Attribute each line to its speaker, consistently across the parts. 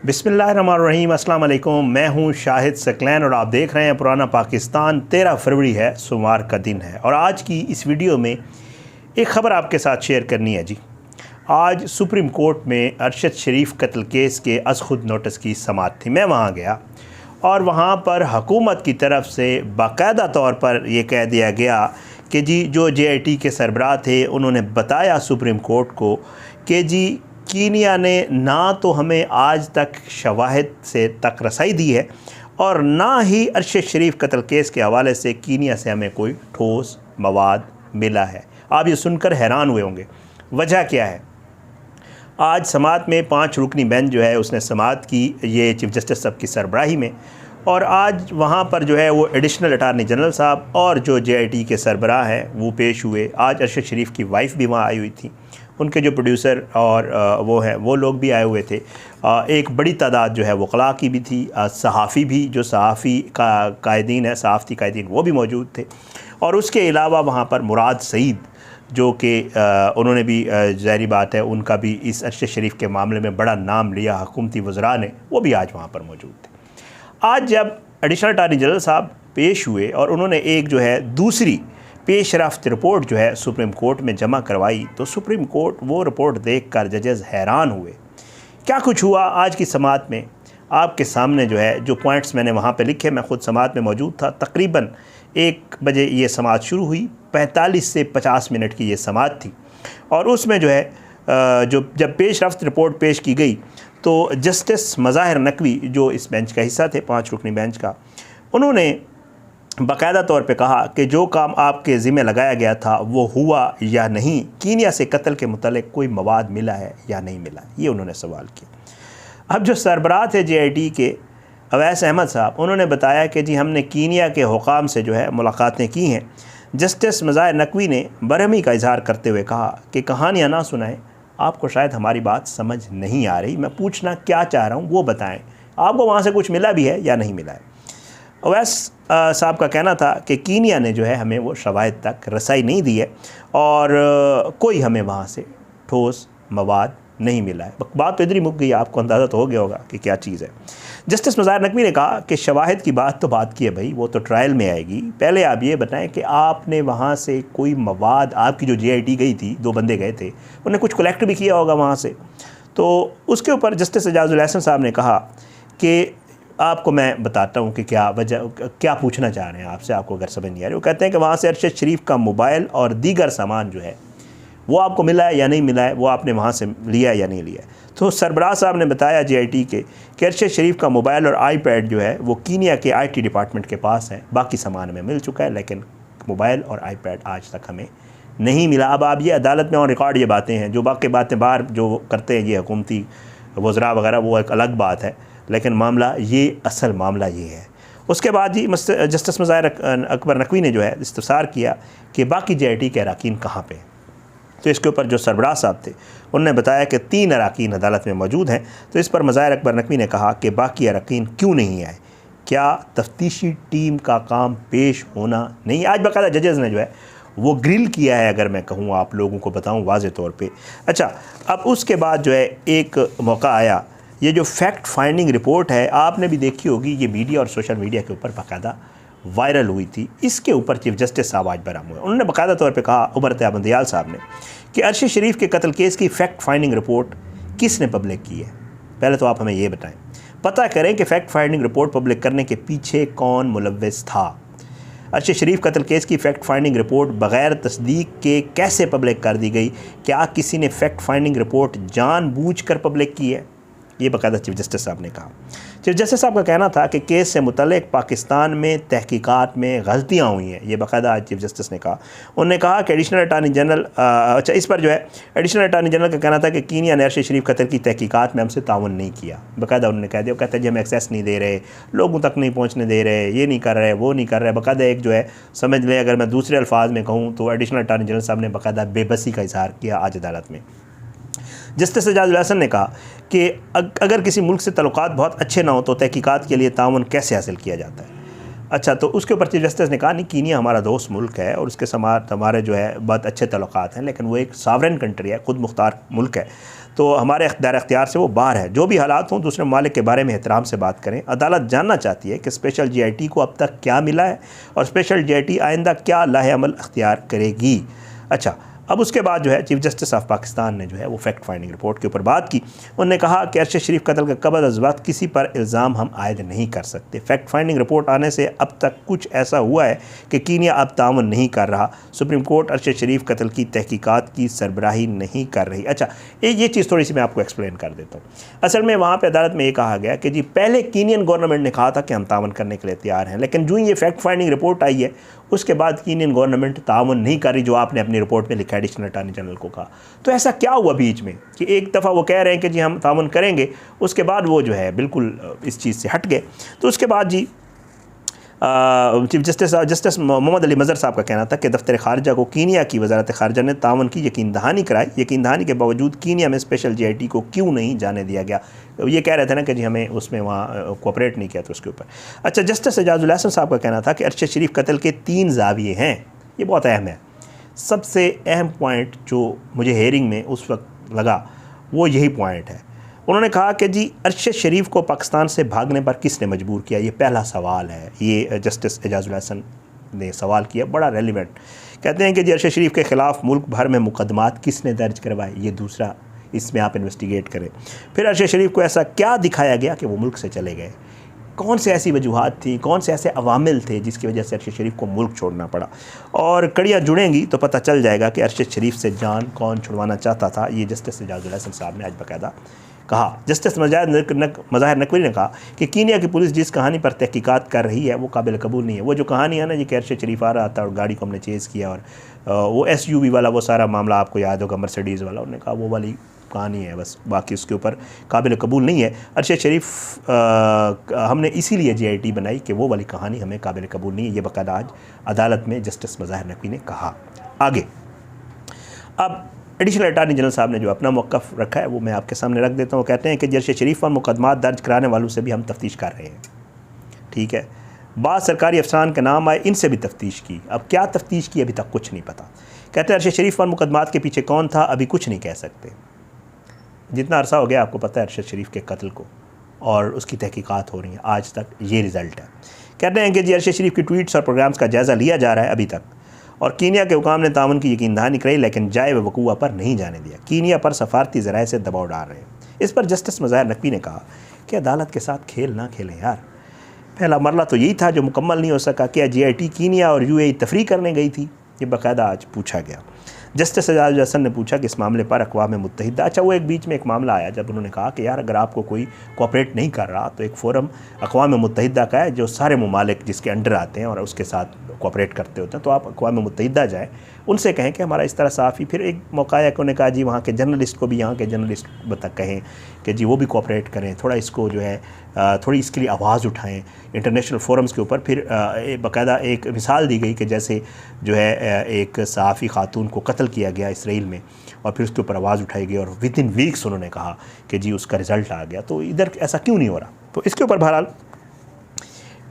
Speaker 1: बिस्मिल्लाहिर्रहमानिर्रहीम, अस्सलाम वालेकुम। मैं हूं शाहिद सकलैन और आप देख रहे हैं पुराना पाकिस्तान। 13 फरवरी है, सोमवार का दिन है और आज की इस वीडियो में एक ख़बर आपके साथ शेयर करनी है जी। आज सुप्रीम कोर्ट में अरशद शरीफ कत्ल केस के अज़ खुद नोटिस की समाअत थी। मैं वहाँ गया और वहाँ पर हुकूमत की तरफ से बाकायदा तौर पर यह कह दिया गया कि जी जो JIT के सरबराह थे उन्होंने बताया सुप्रीम कोर्ट को कि जी कीनिया ने ना तो हमें आज तक शवाहिद से तक रसाई दी है और ना ही अरशद शरीफ कत्ल केस के हवाले से कीनिया से हमें कोई ठोस मवाद मिला है। आप ये सुनकर हैरान हुए होंगे, वजह क्या है। आज समाअत में 5 रुकनी बेंच जो है उसने समाअत की, ये चीफ जस्टिस साहब की सरबराही में, और आज वहाँ पर जो है वो एडिशनल अटार्नी जनरल साहब और जो JIT के सरबराह हैं वो पेश हुए। आज अरशद शरीफ की वाइफ भी वहाँ आई हुई थी, उनके जो प्रोड्यूसर और वो हैं वो लोग भी आए हुए थे। एक बड़ी तादाद जो है वकला की भी थी, सहाफ़ी भी, जो सहाफ़ी का कायदीन है, सहाफ़ती कायदीन वो भी मौजूद थे। और उसके अलावा वहाँ पर मुराद सईद जो कि उन्होंने भी ज़ाहिरी बात है उनका भी इस अरशद शरीफ के मामले में बड़ा नाम लिया हुकूमती वज़रा ने, वो भी आज वहाँ पर मौजूद थे। आज जब एडिशनल अटार्नी जनरल साहब पेश हुए और उन्होंने एक जो है दूसरी पेशरफ्त रिपोर्ट जो है सुप्रीम कोर्ट में जमा करवाई, तो सुप्रीम कोर्ट वो रिपोर्ट देखकर जजेस हैरान हुए। क्या कुछ हुआ आज की समाअत में आपके सामने जो है, जो पॉइंट्स मैंने वहाँ पे लिखे, मैं ख़ुद समाअत में मौजूद था। तकरीबन 1 बजे ये समाअत शुरू हुई, 45 से 50 मिनट की ये समाअत थी और उसमें जो है जब पेशरफ्त रिपोर्ट पेश की गई तो जस्टिस मज़ाहिर नकवी जो इस बेंच का हिस्सा थे, 5 रुकनी बेंच का, उन्होंने बाकायदा तौर पे कहा कि जो काम आपके ज़िम्मे लगाया गया था वो हुआ या नहीं, कीनिया से कत्ल के मुतालिक कोई मवाद मिला है या नहीं मिला, ये उन्होंने सवाल किया। अब जो सरबराह थे JIT के अवैस अहमद साहब, उन्होंने बताया कि जी हमने कीनिया के हुकाम से जो है मुलाकातें की हैं। जस्टिस मज़ाहिर नकवी ने बरहमी का इजहार करते हुए कहा कि कहानियाँ ना सुनाएं, आपको शायद हमारी बात समझ नहीं आ रही, मैं पूछना क्या चाह रहा हूँ वो बताएँ, आपको वहाँ से कुछ मिला भी है या नहीं मिला है। अवैस साहब का कहना था कि कीनिया ने जो है हमें वो शवाहिद तक रसाई नहीं दी है और कोई हमें वहाँ से ठोस मवाद नहीं मिला है। बात तो इधर ही मुक गई, आपको अंदाज़ा तो हो गया होगा कि क्या चीज़ है। जस्टिस मज़ाहिर नकवी ने कहा कि शवाहिद की बात तो बात की है भाई, वो तो ट्रायल में आएगी, पहले आप ये बताएं कि आपने वहाँ से कोई मवाद, आपकी जो JIT गई थी, 2 बंदे गए थे, उन्हें कुछ कलेक्ट भी किया होगा वहाँ से। तो उसके ऊपर जस्टिस एजाजुल एहसन साहब ने कहा कि आपको मैं बताता हूँ कि क्या वजह, क्या पूछना चाह रहे हैं आपसे, आपको अगर समझ नहीं आ रही। वो कहते हैं कि वहाँ से अरशद शरीफ का मोबाइल और दीगर सामान जो है वो आपको मिला है या नहीं मिला है, वो आपने वहाँ से लिया है या नहीं लिया है। तो सरबराह साहब ने बताया JIT के कि अरशद शरीफ का मोबाइल और iPad जो है वो कीनिया के IT डिपार्टमेंट के पास है, बाकी सामान हमें मिल चुका है, लेकिन मोबाइल और iPad आज तक हमें नहीं मिला। अब आप ये अदालत में ऑन रिकॉर्ड ये बातें हैं, जो बाकी बातें बाहर जो करते हैं ये हुकूमती वज़रा वगैरह, वो एक अलग बात है, लेकिन मामला ये, असल मामला ये है। उसके बाद ही जस्टिस मज़ाहिर अकबर नकवी ने जो है इस्तफसार किया कि बाकी JIT के अरकान कहाँ पे हैं। तो इसके ऊपर जो सरबराह साहब थे उन्होंने बताया कि 3 अरकान अदालत में मौजूद हैं। तो इस पर मज़ाहिर अकबर नकवी ने कहा कि बाकी अरकान क्यों नहीं आए, क्या तफ्तीशी टीम का काम पेश होना नहीं। आज बाकायदा जजेज़ ने जो है वो ग्रिल किया है, अगर मैं कहूँ आप लोगों को बताऊँ वाज़े तौर पर। अच्छा, अब उसके बाद जो है एक मौका आया, ये जो फैक्ट फाइंडिंग रिपोर्ट है आपने भी देखी होगी, ये मीडिया और सोशल मीडिया के ऊपर बाकायदा वायरल हुई थी। इसके ऊपर चीफ जस्टिस साहब आज बराम हुए। उन्होंने बाकायदा तौर पे कहा, उमर बंदियाल साहब ने, कि अरशद शरीफ के कत्ल केस की फैक्ट फाइंडिंग रिपोर्ट किसने पब्लिक की है। पहले तो आप हमें ये बताएं, पता करें कि फैक्ट फाइंडिंग रिपोर्ट पब्लिक करने के पीछे कौन मुलव्विस था। अरशद शरीफ कत्ल केस की फ़ैक्ट फाइंडिंग रिपोर्ट बग़ैर तस्दीक के कैसे पब्लिक कर दी गई, क्या किसी ने फ़ैक्ट फाइंडिंग रिपोर्ट जानबूझकर पब्लिक की है, ये बाकायदा चीफ जस्टिस साहब ने कहा। चीफ जस्टिस साहब का कहना था कि केस से मुतल्लिक पाकिस्तान में तहकीकात में गलतियाँ हुई हैं, ये बाकायदा आज चीफ जस्टिस ने कहा। उन्होंने कहा कि एडिशनल अटार्नी जनरल, अच्छा इस पर जो है एडिशनल अटार्नी जनरल का कहना था कि कीनिया ने अरशद शरीफ कत्ल की तहकीकात में हमसे ताउन नहीं किया। बाकायदा उन्होंने कह दिया, वो कहते हैं जी हम एक्सेस नहीं दे रहे, लोगों तक नहीं पहुँचने दे रहे, ये नहीं कर रहे, वो नहीं कर रहे। बाकायदा एक जो है समझ लें, अगर मैं दूसरे अल्फाज में कहूँ तो एडिशनल अटार्नी जनरल साहब ने बाकायदा बेबसी का इजहार किया आज अदालत में। जस्टिस एजाजुल एहसन ने कहा कि अगर किसी मुल्क से तल्लुकात बहुत अच्छे ना हो तो तहकीकात के लिए ताउन कैसे हासिल किया जाता है। अच्छा, तो उसके ऊपर चीफ जस्टिस ने कहा नहीं, कीनिया हमारा दोस्त मुल्क है और उसके साथ हमारे जो है बहुत अच्छे तल्लुकात हैं, लेकिन वो एक सॉवरेन कंट्री है, खुद मुख्तार मुल्क है। तो हमारे दायरा इख्तियार से वो बाहर है। जो भी हालात हों, दूसरे ममालिक के बारे में एहतराम से बात करें। अदालत जानना चाहती है कि स्पेशल GIT को अब तक क्या मिला है और स्पेशल GIT आइंदा क्या लाहे अमल अख्तियार करेगी। अच्छा, अब उसके बाद जो है चीफ जस्टिस ऑफ पाकिस्तान ने जो है वो फैक्ट फाइंडिंग रिपोर्ट के ऊपर बात की। उन्होंने कहा कि अरशद शरीफ कत्ल के कबल अज़ वक्त किसी पर इल्ज़ाम हम आयद नहीं कर सकते। फैक्ट फाइंडिंग रिपोर्ट आने से अब तक कुछ ऐसा हुआ है कि कीनिया अब ताउन नहीं कर रहा। सुप्रीम कोर्ट अरशद शरीफ कत्ल की तहकीकात की सरबराही नहीं कर रही। अच्छा, ये चीज़ थोड़ी सी मैं आपको एक्सप्लेन कर देता हूँ। असल में वहाँ पर अदालत में ये कहा गया कि जी पहले कीनियन गवर्नमेंट ने कहा था कि हम ताउन करने के लिए तैयार हैं, लेकिन जो ये फैक्ट फाइंडिंग रिपोर्ट आई है उसके बाद कीनियन गवर्नमेंट ताउन नहीं कर रही, जो आपने अपनी रिपोर्ट में लिखा, एडिशनल अटॉर्नी जनरल को कहा। तो ऐसा क्या हुआ बीच में कि एक दफ़ा वो कह रहे हैं कि जी हम ताउन करेंगे, उसके बाद वो जो है बिल्कुल इस चीज़ से हट गए। तो उसके बाद जी चीफ जस्टिस मोहम्मद अली मज़हर साहब का कहना था कि दफ्तर ख़ारजा को कीनिया की वजारत ख़ारजा ने ताउन की यकीन दहानी कराई। यकीन दहानी के बावजूद कीनिया में स्पेशल GIT को क्यों नहीं जाने दिया गया। ये कह रहे थे ना कि जी हमें उसमें वहाँ कोऑपरेट नहीं किया था उसके ऊपर। अच्छा, जस्टिस एजाजुल हसन साहब का कहना था कि अरशद शरीफ कत्ल के 3 ज़ाविये हैं। ये बहुत अहम है। सबसे अहम पॉइंट जो मुझे हेयरिंग में उस वक्त लगा वो यही पॉइंट है। उन्होंने कहा कि जी अरशद शरीफ को पाकिस्तान से भागने पर किसने मजबूर किया। ये पहला सवाल है। ये जस्टिस एजाजुल हसन ने सवाल किया, बड़ा रेलिवेंट। कहते हैं कि जी अरशद शरीफ के ख़िलाफ़ मुल्क भर में मुकदमात किसने दर्ज करवाए। ये दूसरा, इसमें आप इन्वेस्टिगेट करें। फिर अरशद शरीफ को ऐसा क्या दिखाया गया कि वो मुल्क से चले गए। कौन से ऐसी वजूहात थी, कौन से ऐसे अवामिल थे जिसकी वजह से अरशद शरीफ को मुल्क छोड़ना पड़ा। और कड़ियाँ जुड़ेंगी तो पता चल जाएगा कि अरशद शरीफ से जान कौन छुड़वाना चाहता था। ये जस्टिस एजाजुल हसन साहब ने आज बाकायदा कहा। जस्टिस मज़ाहिर नकवी ने कहा कि कीनिया की पुलिस जिस कहानी पर तहकीकात कर रही है वो काबिल कबूल नहीं है। वो जो कहानी है ना, ये कि अरशद शरीफ आ रहा था और गाड़ी को हमने चेज़ किया और वो SUV वाला वो सारा मामला आपको याद होगा, मर्सिडीज़ वाला, उन्होंने कहा वो वाली कहानी है बस, बाकी उसके ऊपर काबिल कबूल नहीं है। अरशद शरीफ हमने इसीलिए GIT बनाई कि वो वाली कहानी हमें काबिल कबूल नहीं है। ये बाकायदा आज अदालत में जस्टिस मज़ाहिर नकवी ने कहा। आगे अब एडिशनल अटॉर्नी जनरल साहब ने जो अपना मौक़िफ़ रखा है वो मैं आपके सामने रख देता हूँ। कहते हैं कि अरशद शरीफ पर मुकदमात दर्ज कराने वालों से भी हम तफ्तीश कर रहे हैं। ठीक है, बाद सरकारी अफसरान के नाम आए, इनसे भी तफ्तीश की। अब क्या तफ्तीश की अभी तक कुछ नहीं पता। कहते हैं अरशद शरीफ पर मुकदमात के पीछे कौन था अभी कुछ नहीं कह सकते। जितना अरसा हो गया आपको पता है अरशद शरीफ के कत्ल को, और उसकी तहकीकात हो रही हैं, आज तक ये रिज़ल्ट है। कहते हैं कि जी अरशद शरीफ की ट्वीट्स और प्रोग्राम्स का जायज़ा लिया जा रहा है अभी तक, और कीनिया के हुकाम ने ताउन की यकीन दहानी कराई लेकिन जाए व वकूआ पर नहीं जाने दिया। कीनिया पर सफारती ज़राए से दबाव डाल रहे हैं। इस पर जस्टिस मज़ाहिर नकवी ने कहा कि अदालत के साथ खेल ना खेलें यार। पहला मरला तो यही था जो मुकम्मल नहीं हो सका। क्या GIT कीनिया और UAE तफरी करने गई थी? ये बाकायदा आज पूछा गया। जस्टिस एजाजुल हसन ने पूछा कि इस मामले पर अक़वाम मुत्तहिदा, अच्छा वो एक बीच में एक मामला आया जब उन्होंने कहा कि यार अगर आपको कोई कोऑपरेट नहीं कर रहा तो एक फ़ोरम अक़वाम मुत्तहिदा का है जो सारे ममालिक जिसके अंडर आते हैं और उसके साथ कोऑपरेट करते होते हैं, तो आप अक़वाम मुत्तहिदा जाएँ, उनसे कहें कि हमारा इस तरह साफ़ी। फिर एक मौका आया कि उन्होंने कहा जी वहाँ के जर्नलिस्ट को भी, यहाँ के जर्नलिस्ट बता कहें कि जी वो भी कोऑपरेट करें, थोड़ा इसको जो है थोड़ी इसके लिए आवाज़ उठाएं इंटरनेशनल फोरम्स के ऊपर। फिर बाकायदा एक मिसाल दी गई कि जैसे जो है एक सहाफ़ी खातून को कत्ल किया गया इसराइल में और फिर उसके ऊपर आवाज़ उठाई गई और विद इन वीक्स उन्होंने कहा कि जी उसका रिज़ल्ट आ गया। तो इधर ऐसा क्यों नहीं हो रहा? तो इसके ऊपर बहरहाल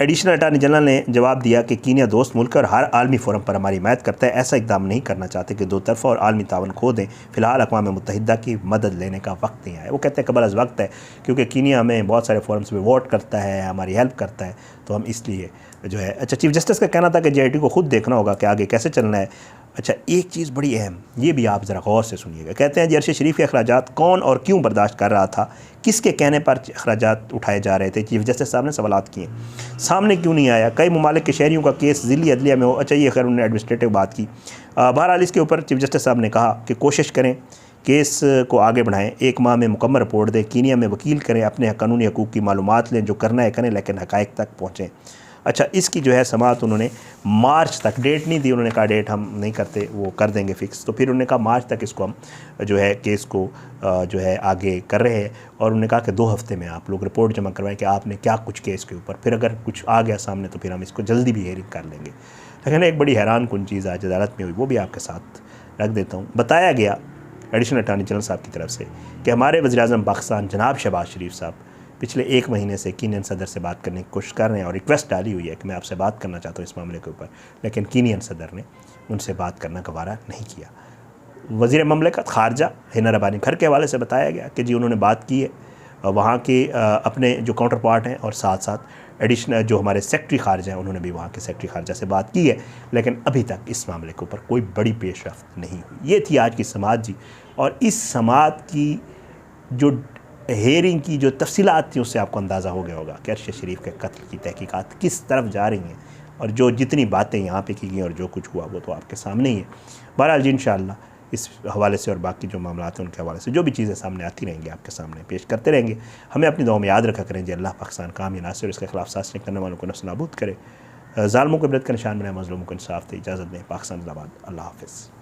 Speaker 1: एडिशनल अटॉर्नी जनरल ने जवाब दिया कि कीनिया दोस्त मुल्क और हर आलमी फोरम पर हमारी हिमायत करता है। ऐसा इकदाम नहीं करना चाहते कि दो तरफ़ा और आलमी तावन खो दें। फ़िलहाल अक़वाम मुत्तहिदा की मदद लेने का वक्त नहीं आया। वो कहते हैं कबल अज़ वक्त है, क्योंकि कीनिया हमें बहुत सारे फोरम्स में वोट करता है, हमारी हेल्प करता है, तो हम इसलिए जो है। अच्छा, चीफ जस्टिस का कहना था कि GIT को ख़ुद देखना होगा कि आगे कैसे चलना है। अच्छा, एक चीज़ बड़ी अहम, ये भी आप ज़रा गौर से सुनिएगा। कहते हैं जी अरशद शरीफ के अखराजात कौन और क्यों बर्दाश्त कर रहा था, किसके कहने पर अखराजात उठाए जा रहे थे। चीफ जस्टिस साहब ने सवालात किए, सामने क्यों नहीं आया। कई ममालिक के शहरियों का केस ज़िली अदलिया में हो। अच्छा, ये खैर उन्होंने एडमिनिस्ट्रेटिव बात की। बहरहाल इसके ऊपर चीफ जस्टिस साहब ने कहा कि कोशिश करें केस को आगे बढ़ाएं, 1 माह में मुकम्मल रिपोर्ट दें, कीनिया में वकील करें, अपने कानूनी हकूक़ की मालूमात लें, जो करना है करें लेकिन हक़ाइक़ तक पहुँचें। अच्छा, इसकी जो है समाअत उन्होंने मार्च तक, डेट नहीं दी, उन्होंने कहा डेट हम नहीं करते, वो कर देंगे फ़िक्स। तो फिर उन्होंने कहा मार्च तक इसको हम जो है केस को जो है आगे कर रहे हैं, और उन्होंने कहा कि 2 हफ्ते में आप लोग रिपोर्ट जमा करवाएं कि आपने क्या कुछ केस के ऊपर। फिर अगर कुछ आ गया सामने तो फिर हम इसको जल्दी भी हेयरिंग कर लेंगे। लेकिन एक बड़ी हैरान कुन चीज़ आज अदालत में हुई, वो भी आपके साथ रख देता हूँ। बताया गया एडिशनल अटॉर्नी जनरल साहब की तरफ से कि हमारे वज़ीर-ए-आज़म पाकिस्तान जनाब शहबाज शरीफ साहब पिछले 1 महीने से कीनियन सदर से बात करने की कोशिश कर रहे हैं और रिक्वेस्ट डाली हुई है कि मैं आपसे बात करना चाहता हूँ इस मामले के ऊपर, लेकिन कीनियन सदर ने उनसे बात करना गवारा नहीं किया। वज़ीर ममलकत ख़ारजा हिना रब्बानी घर के हवाले से बताया गया कि जी उन्होंने बात की है वहाँ के अपने जो काउंटर पार्ट हैं और साथ साथ एडिशनल जो हमारे सेक्रेटरी ख़ारजा हैं उन्होंने भी वहाँ के सेक्रेटरी ख़ारजा से बात की है, लेकिन अभी तक इस मामले के ऊपर कोई बड़ी पेशरफ्त नहीं हुई। ये थी आज की समाअत जी, और इस समाअत की जो हेयरिंग की जो तफसीलात थी उससे आपको अंदाज़ा हो गया होगा कि अरशद शरीफ के कत्ल की तहकीकात किस तरफ जा रही हैं, और जो जितनी बातें यहाँ पे की गई और जो कुछ हुआ वो तो आपके सामने ही है। बहरहाल जी इंशाअल्लाह इस हवाले से और बाकी जो मामला हैं उनके हवाले से जो भी चीज़ें सामने आती रहेंगी आपके सामने पेश करते रहेंगे। हमें अपनी दुआ में याद रखा करें जी अल्लाह पाकिस्तान कामयाब नासिर इसके खिलाफ साजिश करने वालों को नफ्स नाबूद करे, ज़ालिमों को इबरत का निशान बनाए, मज़लूमों को इंसाफ दे। इजाज़त दें। पाकिस्तान जिंदाबाद। अल्लाह हाफ़िज़।